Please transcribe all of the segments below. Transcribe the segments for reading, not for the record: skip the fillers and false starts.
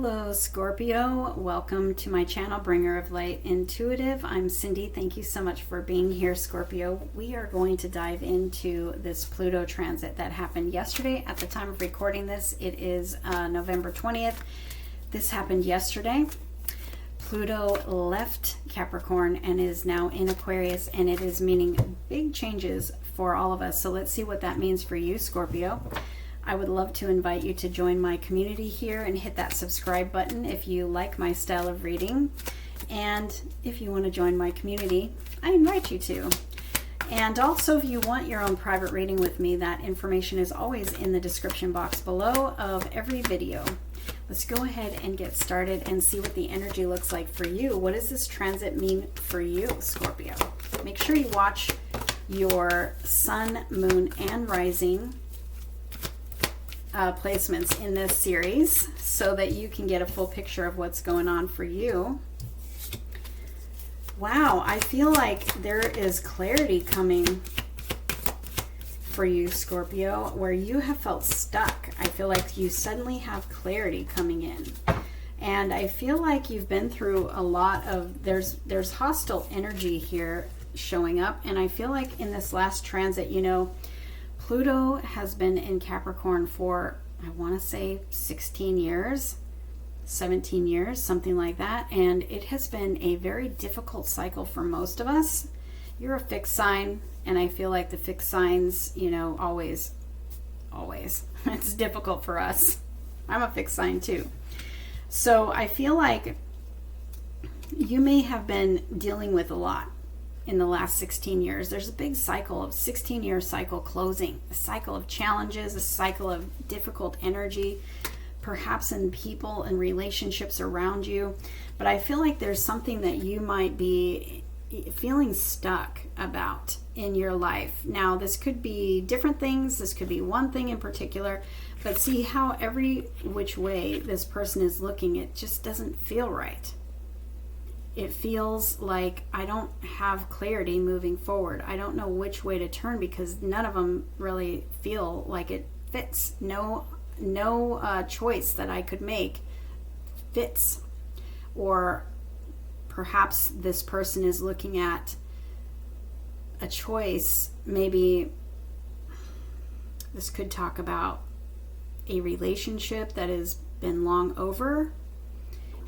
Hello Scorpio, welcome to my channel, Bringer of Light Intuitive. I'm Cindy. Thank you so much for being here, Scorpio. We are going to dive into this Pluto transit that happened yesterday. At the time of recording this, it is November 20th. This happened yesterday. Pluto left Capricorn and is now in Aquarius, and it is meaning big changes for all of us. So let's see what that means for you, Scorpio. I would love to invite you to join my community here and hit that subscribe button if you like my style of reading. And if you want to join my community, I invite you to. And also, if you want your own private reading with me, that information is always in the description box below of every video. Let's go ahead and get started and see what the energy looks like for you. What does this transit mean for you, Scorpio? Make sure you watch your sun, moon, and rising placements in this series so that you can get a full picture of what's going on for you. Wow, I feel like there is clarity coming for you, Scorpio, where you have felt stuck. I feel like you suddenly have clarity coming in. And I feel like you've been through a lot of, there's hostile energy here showing up. And I feel like in this last transit, you know, Pluto has been in Capricorn for, I want to say 16 years, 17 years, something like that. And it has been a very difficult cycle for most of us. You're a fixed sign, and I feel like the fixed signs, you know, always, it's difficult for us. I'm a fixed sign too. So I feel like you may have been dealing with a lot in the last 16 years. There's a big cycle of 16-year cycle closing, a cycle of challenges, a cycle of difficult energy, perhaps in people and relationships around you. But I feel like there's something that you might be feeling stuck about in your life. Now, this could be different things. This could be one thing in particular, but see how every which way this person is looking, it just doesn't feel right. It feels like I don't have clarity moving forward. I don't know which way to turn because none of them really feel like it fits. No choice that I could make fits. Or perhaps this person is looking at a choice. Maybe this could talk about a relationship that has been long over,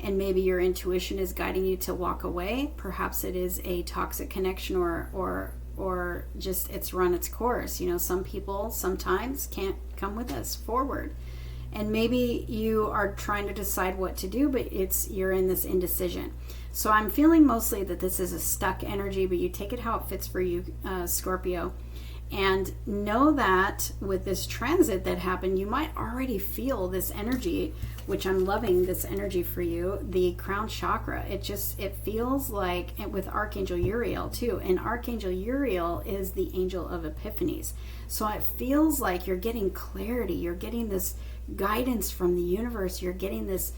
and maybe your intuition is guiding you to walk away. Perhaps it is a toxic connection or just it's run its course. You know, some people sometimes can't come with us forward. And maybe you are trying to decide what to do, but you're in this indecision. So I'm feeling mostly that this is a stuck energy, but you take it how it fits for you, Scorpio. And know that with this transit that happened, you might already feel this energy, which I'm loving this energy for you, the crown chakra. It feels like, and with Archangel Uriel too, and Archangel Uriel is the angel of epiphanies. So it feels like you're getting clarity, you're getting this guidance from the universe, you're getting this,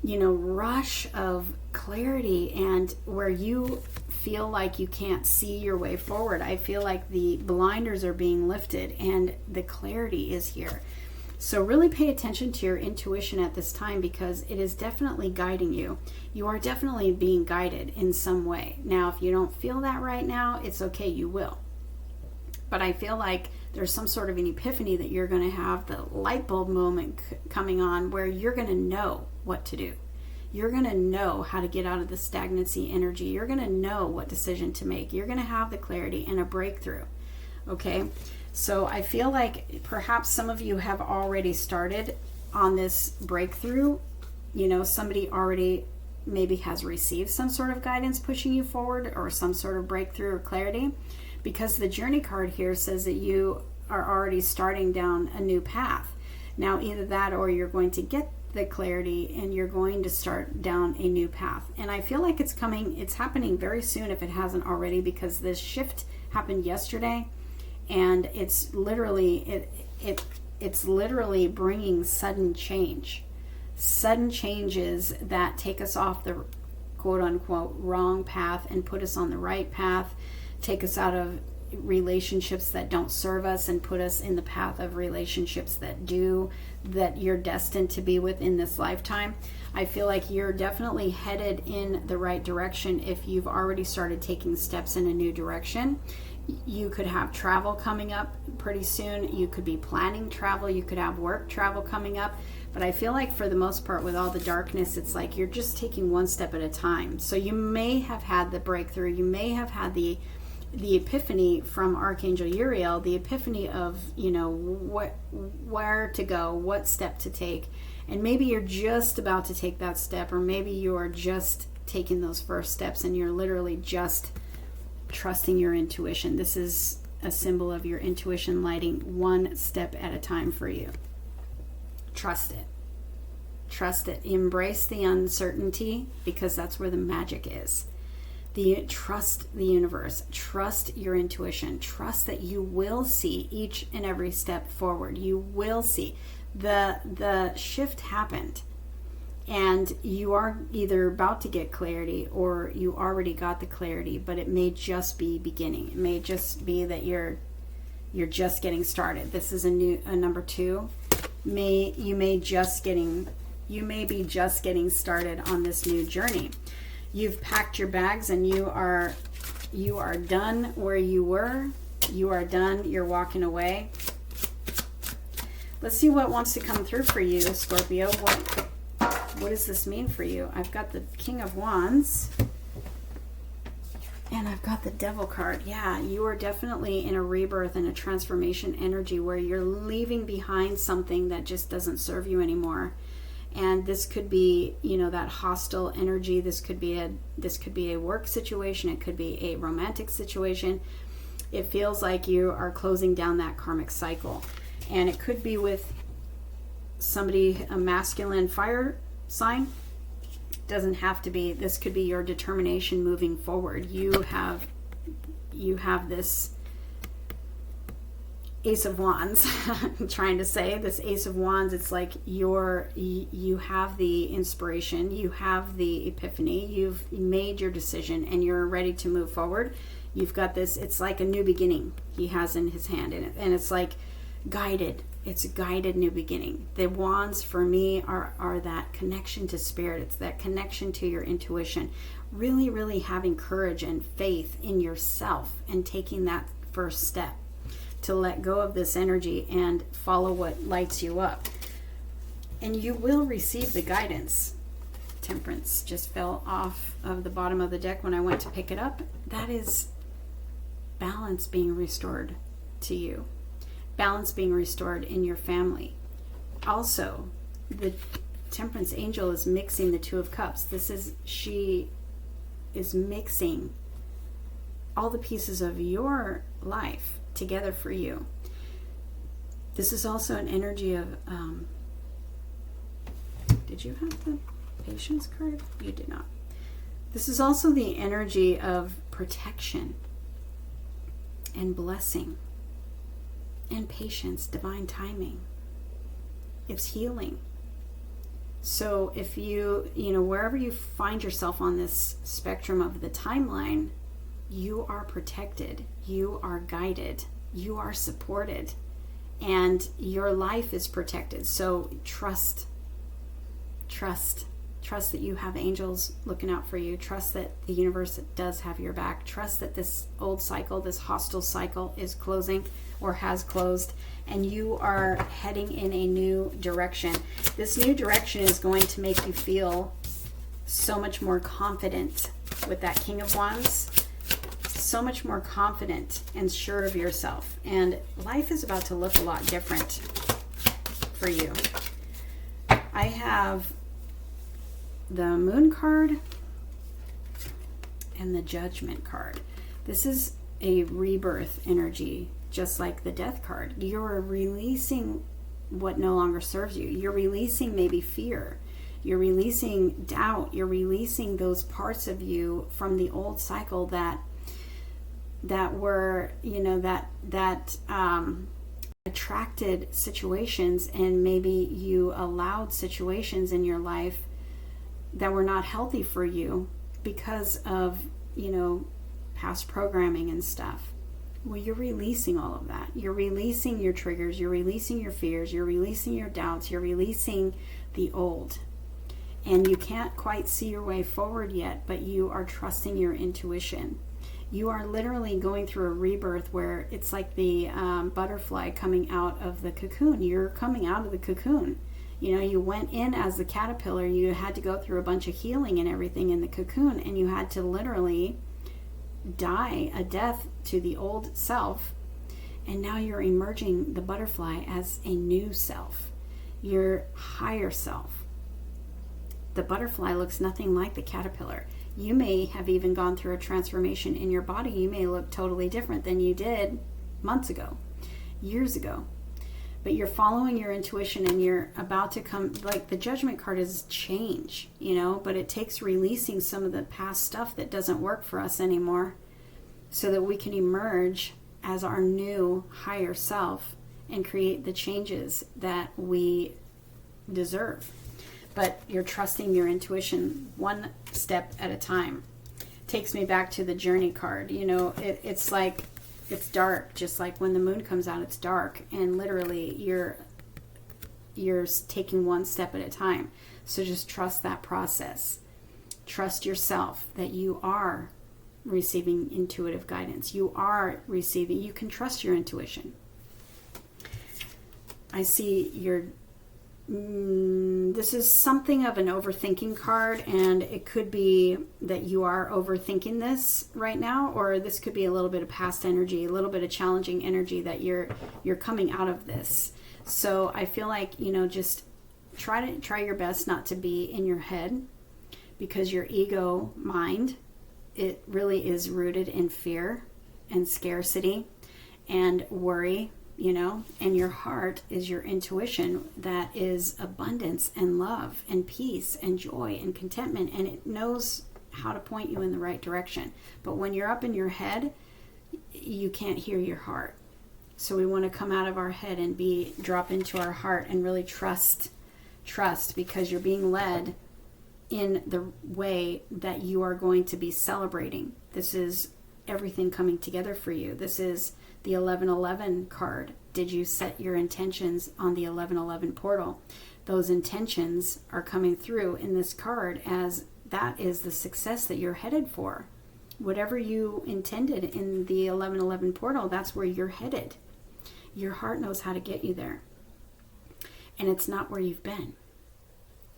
you know, rush of clarity, and where you feel like you can't see your way forward. I feel like the blinders are being lifted and the clarity is here. So really pay attention to your intuition at this time because it is definitely guiding you. You are definitely being guided in some way. Now, if you don't feel that right now, it's okay, you will. But I feel like there's some sort of an epiphany that you're going to have, the light bulb moment coming on where you're going to know what to do. You're going to know how to get out of the stagnancy energy. You're going to know what decision to make. You're going to have the clarity and a breakthrough. Okay? So I feel like perhaps some of you have already started on this breakthrough. You know, somebody already maybe has received some sort of guidance pushing you forward or some sort of breakthrough or clarity, because the journey card here says that you are already starting down a new path. Now, either that or you're going to get the clarity and you're going to start down a new path. And I feel like it's happening very soon if it hasn't already, because this shift happened yesterday, and it's literally bringing sudden changes that take us off the quote unquote wrong path and put us on the right path, take us out of relationships that don't serve us and put us in the path of relationships that do, that you're destined to be with in this lifetime. I feel like you're definitely headed in the right direction if you've already started taking steps in a new direction. You could have travel coming up pretty soon. You could be planning travel. You could have work travel coming up. But I feel like for the most part, with all the darkness, it's like you're just taking one step at a time. So you may have had the breakthrough. You may have had the epiphany from Archangel Uriel, the epiphany of, where to go, what step to take. And maybe you're just about to take that step, or maybe you are just taking those first steps and you're literally just trusting your intuition. This is a symbol of your intuition lighting one step at a time for you. Trust it. Trust it. Embrace the uncertainty, because that's where the magic is. Trust the universe. Trust your intuition. Trust that you will see each and every step forward. You will see. The shift happened, and you are either about to get clarity or you already got the clarity, but it may just be beginning. It may just be that you're just getting started. This is a number 2. You may be just getting started on this new journey. You've packed your bags and you are done where you were. You are done. You're walking away. Let's see what wants to come through for you, Scorpio. What does this mean for you? I've got the King of Wands. And I've got the Devil card. Yeah, you are definitely in a rebirth and a transformation energy where you're leaving behind something that just doesn't serve you anymore. And this could be, that hostile energy. This could be a work situation. It could be a romantic situation. It feels like you are closing down that karmic cycle. And it could be with somebody, a masculine fire sign. Doesn't have to be. This could be your determination moving forward. You have this Ace of Wands. I'm trying to say this Ace of Wands. It's like you have the inspiration, you have the epiphany, you've made your decision, and you're ready to move forward. You've got this. It's like a new beginning he has in his hand, and it's like guided. It's a guided new beginning. The wands for me are that connection to spirit. It's that connection to your intuition. Really, really having courage and faith in yourself and taking that first step to let go of this energy and follow what lights you up. And you will receive the guidance. Temperance just fell off of the bottom of the deck when I went to pick it up. That is balance being restored to you. Balance being restored in your family. Also, the Temperance angel is mixing the Two of Cups. She is mixing all the pieces of your life together for you. This is also an energy of did you have the Patience card? You did not. This is also the energy of protection and blessing and patience, divine timing. It's healing. So if wherever you find yourself on this spectrum of the timeline, you are protected, you are guided, you are supported, and your life is protected. So trust that you have angels looking out for you. Trust that the universe does have your back. Trust that this old cycle, this hostile cycle is closing or has closed, and you are heading in a new direction. This new direction is going to make you feel so much more confident with that King of Wands. So much more confident and sure of yourself. And life is about to look a lot different for you. I have the Moon card and the Judgment card. This is a rebirth energy, just like the Death card. You're releasing what no longer serves you. You're releasing maybe fear. You're releasing doubt. You're releasing those parts of you from the old cycle that were, that attracted situations, and maybe you allowed situations in your life that were not healthy for you because of, past programming and stuff. Well, you're releasing all of that. You're releasing your triggers. You're releasing your fears. You're releasing your doubts. You're releasing the old. And you can't quite see your way forward yet, but you are trusting your intuition. You are literally going through a rebirth where it's like the butterfly coming out of the cocoon. You're coming out of the cocoon. You know, you went in as the caterpillar. You had to go through a bunch of healing and everything in the cocoon, and you had to literally die a death to the old self, and now you're emerging the butterfly as a new self, your higher self. The butterfly looks nothing like the caterpillar. You may have even gone through a transformation in your body. You may look totally different than you did months ago, years ago. But you're following your intuition, and you're about to come, like the Judgment card is change, you know, but it takes releasing some of the past stuff that doesn't work for us anymore so that we can emerge as our new higher self and create the changes that we deserve. But you're trusting your intuition one step at a time. Takes me back to the Journey card. You know, it's like, it's dark, just like when the moon comes out, it's dark, and literally you're taking one step at a time. So just trust that process. Trust yourself that you are receiving intuitive guidance. You can trust your intuition. I see this is something of an overthinking card, and it could be that you are overthinking this right now, or this could be a little bit of past energy, a little bit of challenging energy that you're coming out of this. So I feel like, you know, just try your best not to be in your head, because your ego mind, it really is rooted in fear and scarcity and worry. You know, and your heart is your intuition that is abundance and love and peace and joy and contentment, and it knows how to point you in the right direction. But when you're up in your head, you can't hear your heart. So we want to come out of our head and drop into our heart and really trust, because you're being led in the way that you are going to be celebrating. This is everything coming together for you. This is the 1111 card. Did you set your intentions on the 1111 portal? Those intentions are coming through in this card, as that is the success that you're headed for. Whatever you intended in the 1111 portal, that's where you're headed. Your heart knows how to get you there. And it's not where you've been.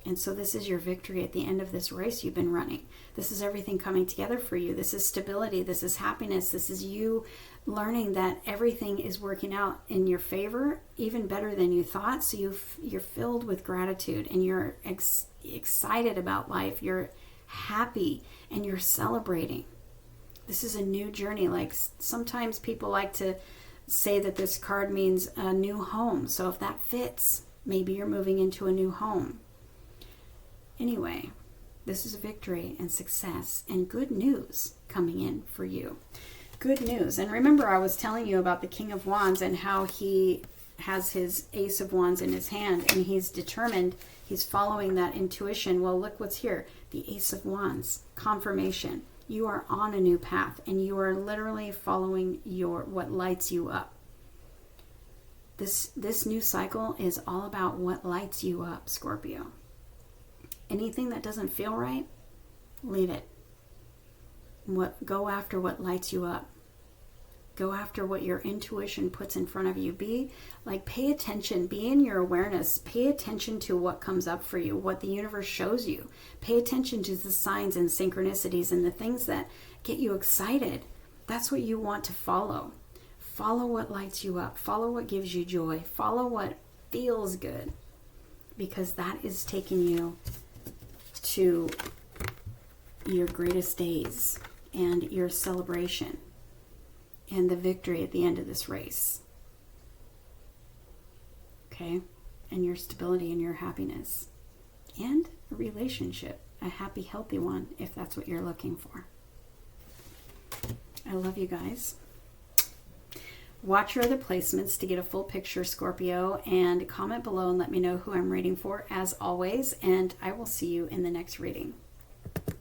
And so this is your victory at the end of this race you've been running. This is everything coming together for you. This is stability. This is happiness. This is you learning that everything is working out in your favor, even better than you thought. So you're filled with gratitude, and you're excited about life. You're happy, and you're celebrating. This is a new journey. Like sometimes people like to say that this card means a new home. So if that fits, maybe you're moving into a new home. Anyway, this is a victory and success and good news coming in for you. Good news. And remember, I was telling you about the King of Wands and how he has his Ace of Wands in his hand, and he's determined, he's following that intuition. Well, look what's here. The Ace of Wands. Confirmation. You are on a new path, and you are literally following what lights you up. This new cycle is all about what lights you up, Scorpio. Anything that doesn't feel right, leave it. Go after what lights you up. Go after what your intuition puts in front of you. Pay attention. Be in your awareness. Pay attention to what comes up for you, what the universe shows you. Pay attention to the signs and synchronicities and the things that get you excited. That's what you want to follow. Follow what lights you up. Follow what gives you joy. Follow what feels good, because that is taking you to your greatest days and your celebration and the victory at the end of this race. Okay? And your stability and your happiness. And a relationship. A happy, healthy one, if that's what you're looking for. I love you guys. Watch your other placements to get a full picture, Scorpio, and comment below and let me know who I'm reading for, as always, and I will see you in the next reading.